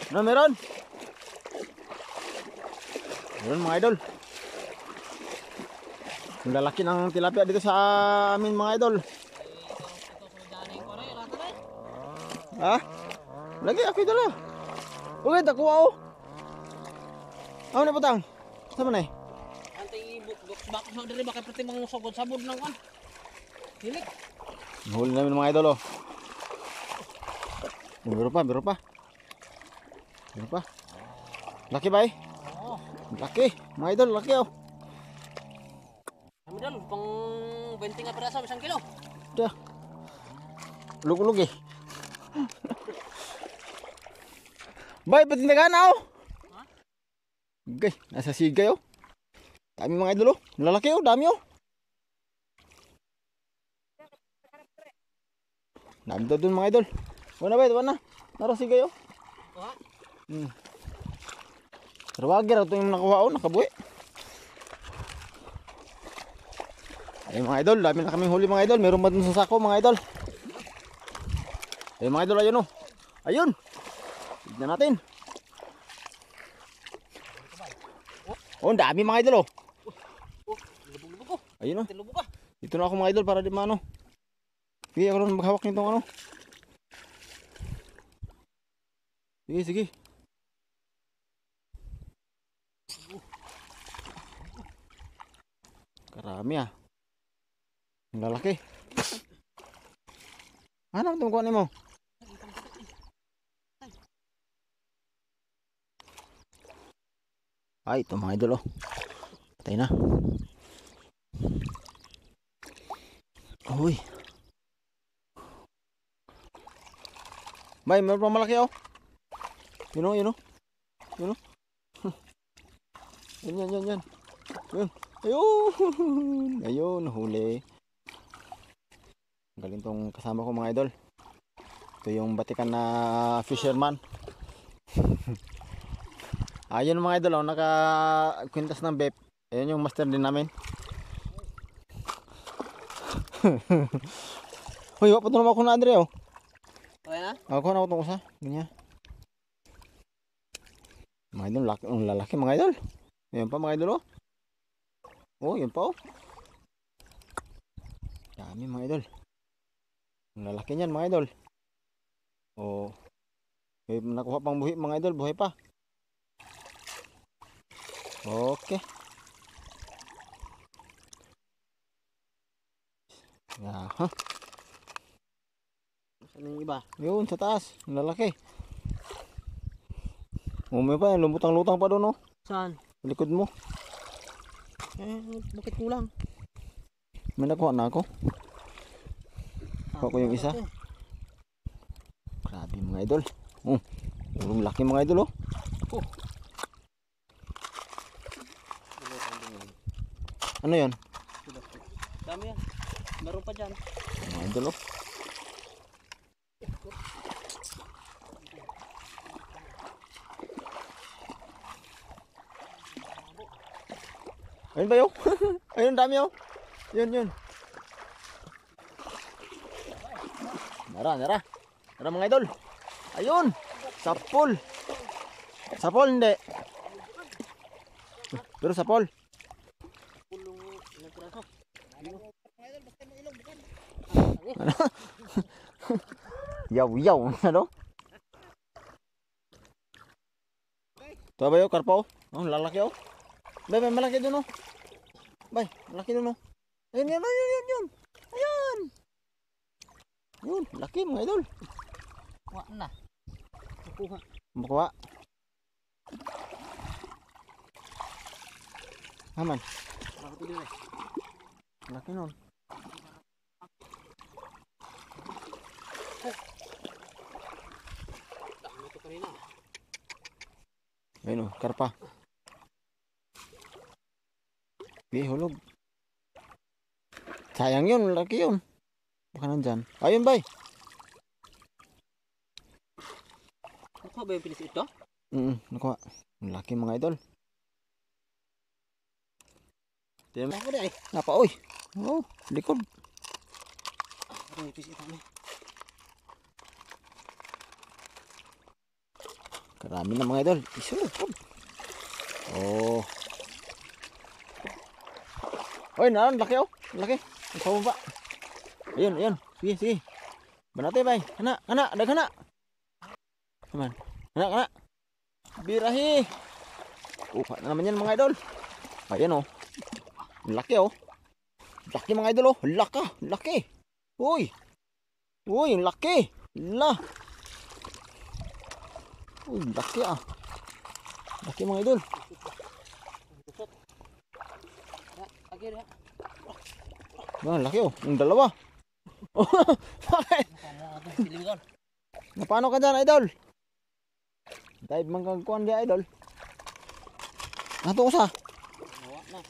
Ano meron? Meron mga idol. Ang lalaki ng tilapia dito sa amin mga idol. Ha? Lagi ako dala. Okay, takuha oh. Ano na putang? Sama na eh. Antay bakit mo diri bakit pati mga sugod sabod nang kan. Hilik. Huli namin mga idol oh. Biro pa, biro pa. Biro pa. Laki ba eh? Oo. Laki, mga idol, laki oh. Kami dal pang 20 nga piraso isang kilo. Dah. Lug-lug eh. Bay, pati nagana oh. Ha? Okay, nasa sigay oh. Dami mga idol oh. Lalaki oh, dami oh. Dami daw dun mga idol. Wala ba, wala na. Naro sigay oh. Ha? Rawagi raw ito yung nakuha oh, nakabuhi. Ay mga idol, dami na kaming huli mga idol. Meron ba dun sa sako mga idol? Ay mga idol, ayun oh. Ayun. Tignan natin. Oh, dami mga idol oh. Lubog-lubog ko. Ayun oh. Tilubog ka. Dito na ako mga idol para di maano. Sige, ako lang maghawak nitong ano. Sige, sige. Karami ah. Ang lalaki. Ano ang tumukuha mo? Ay, ito mga idol oh. Patay na. Uy. Bay, meron pa malaki oh. Yun oh, yun oh. Yun oh. Yan, yan, yan, yan. Yun. Ayun. Ayun, huli. Galing tong kasama ko mga idol. Ito yung batikan na fisherman. Ayun mga idol, oh, naka-kwintas ng bep. Ayun yung master din namin. Hoy, wapot naman ako na Andre oh. Okay na? Ako na ako itong usa. Ganyan. Mga idol, lalaki mga idol. Ayan pa mga idol oh. Oh, yun pa oh. Dami mga idol. Ang lalaki niyan mga idol. Oh. May nakuha pang buhi mga idol, buhay pa. Okay. Aha. Saan yung iba? Yun sa taas, ang lalaki. Oh, may pa, lumutang-lutang pa doon oh. Saan? Sa likod mo. Bakit kulang? May nakuha na ako. Kuha ko yung isa. Grabe mga idol. Oh, urong laki mga idol oh. Oh. Ano yan? Dami yan. Meron pa dyan. Mga idol oh. Ayun ba yun? Ayun dami oh. Yun yun. Nara, nara. Nara mga idol. Ayun. Sapol. Sapol hindi. Pero sapol. Pulong ilang piraso. Ano? Yaw yaw. Ano? Ito ba yun? Karpa oh. Oh, lalaki oh. Bay, may malaki dun oh. Bay, malaki dun oh. Ayun, yun, yun, yun, yun. Ayun. Yun, laki mga idol. Kuha na. Kuha. Makuha. Aman. Bakit hindi eh? Laki nun. Dami ito kanina. Ayun oh, karpa. Hulog. Sayang yun, laki yun. Baka nandyan. Ayun bay. Nakuha ba yung pinis ito? Nakuha. Laki mga idol. Ako na eh. Napa, oy. Oh, likod. Ano yung pinis ito? Karami na mga idol. Isulod po. Oh. Oy, naran, laki oh. Laki. Ang pababa. Ayun, ayun. Sige, sige. Banate bay. Kana, kana, daghana. Naman. Kana, kana. Birahi. Kuha na naman yan mga idol. Ayan oh. Laki oh. Laki mga idol oh. Laka, laki. Uy. Uy, laki. La. Uy, laki ah. Laki mga idol. Lagi na. Ah, laki oh. Yung dalawa. Bakit? Napano ka dyan, idol? Dive man kang kuhan di, idol. Nato ko sa. Nawa na.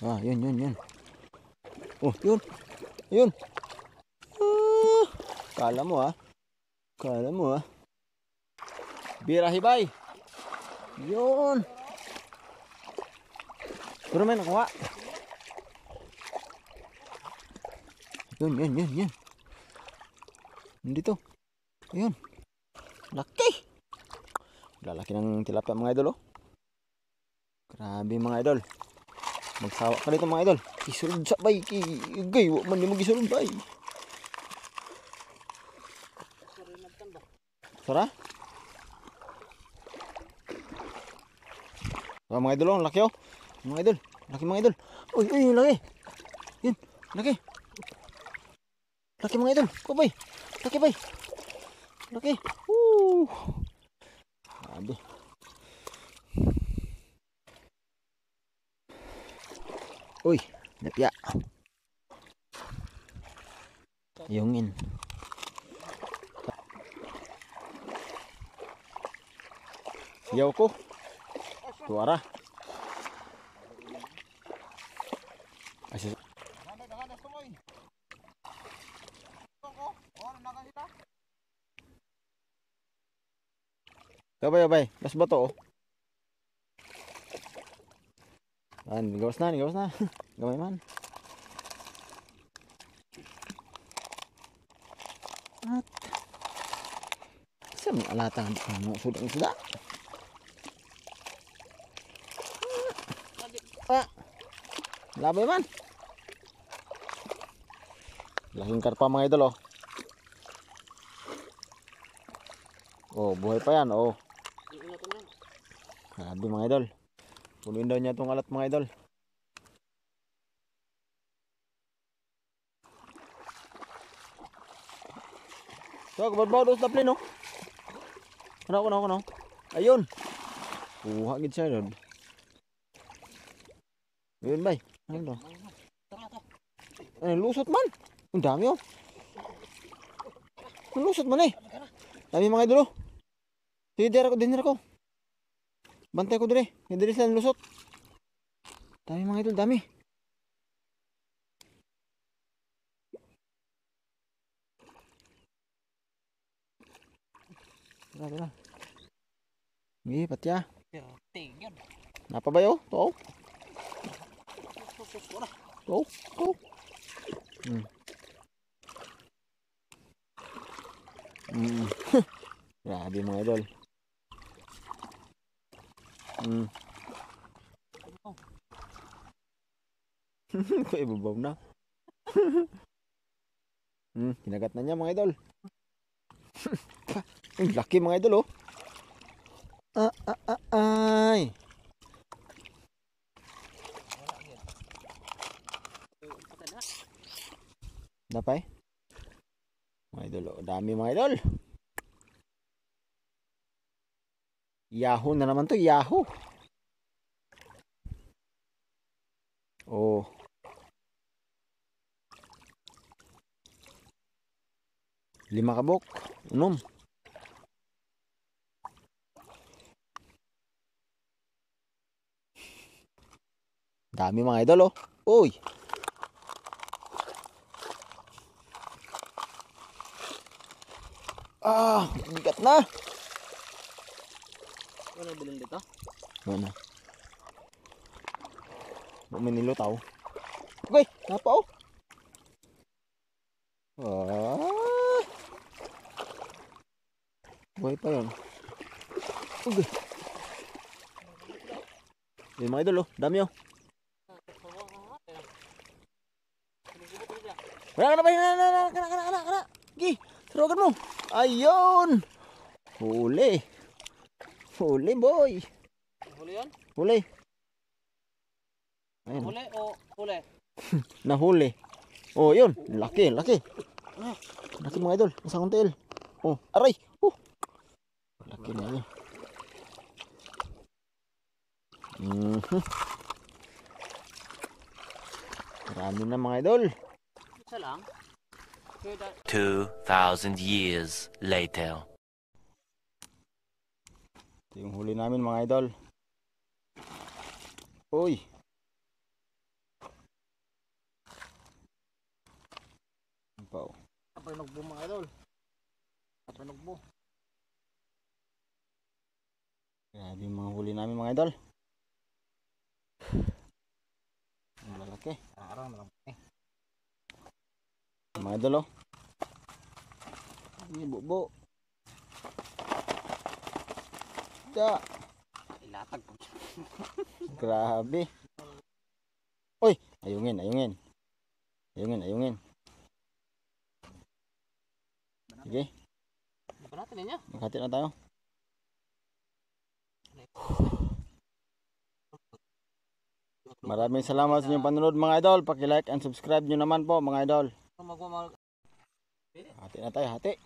Ah, yun, yun, yun. Oh, yun. Yun. Ah, kala mo ah. Kala mo ah. Birahi bay. Yun. Pero may nakuha. Yun, yun, yun, yun. Nandito. Ayun. Laki. Lalaki ng tilapia mga idol oh. Grabe mga idol. Magsawa ka dito mga idol. Isulod sa bay. Igay. Wag man di mag-isulod bay. Sara? So, mga idol oh. Laki oh. Mga idol. Laki mga idol. Uy, uy, laki. Yun. Laki. Laki mga idol. Ko bay. Laki bay. Laki. Woo. Grabe. Uy, napya. Yungin. Siyaw ko. Suara. Asis. Kabay, kabay. Mas bato oh. Gawas na, gawas na. Gamay man. At sa mga alatang suda. Ah. Labay man. Laking karpa mga idol oh. Oh, buhay pa yan oh. Grabe mga idol. Punuin daw niya itong alat mga idol. So, kabarbaw doon sa plane no. Kuno. Ayun. Kuha gid siya doon. Ayun bay. Ayun daw. Ay, lusot man. Ang dami oh. Ang lusot man eh. Dami mga idol oh. Sige, dinner ko. Bantay ko dire. Hindi sila lusot. Dami mga idol, dami. Tara. Ngi, patya. Tingyan. Napa ba yo? To. To. Grabe mga idol. Kaya ibabaw na. Kinagat na niya mga idol. Ang laki mga idol oh. Ay. Napay? Mga idol oh. Dami mga idol. Yahoo na naman to. Yahoo. Oh. Lima kabok. Unom. Dami mga idol oh. Uy. Ah, bigat na. Ano bilhin dito? Ano? Manilo tao. Okay, napa oh. Ah. Buhay pa yun. Ugh. Yung mga idol, oh. Dami, oh. Wala ka na ba? Kana. Gi, sarugan mo. Ayun. Huli. Huli, boy. Huli yan? Huli. Ayun. Huli o huli? Nahuli. Oh, yun. Laki. Laki mga idol. Isang until. Oh, aray. Laki na yun. Marami na mga idol. Isa lang. 2,000 years later. Ito yung huli namin mga idol. Uy. Ampaw. Kapay nagbo mga idol. Kapay nagbo. Grabe yung mga huli namin mga idol. Ang lalaki. Arang na lang. Mga idol, oh. Ini bubo. Da. Ilatag po. Grabe. Uy, ayungin. Sige, Hindi pa natin niya. maghati na tayo. Maraming salamat sa inyong panonood mga idol. Paki-like and subscribe nyo naman po mga idol. Magmamahal. Hati na tayo, hati.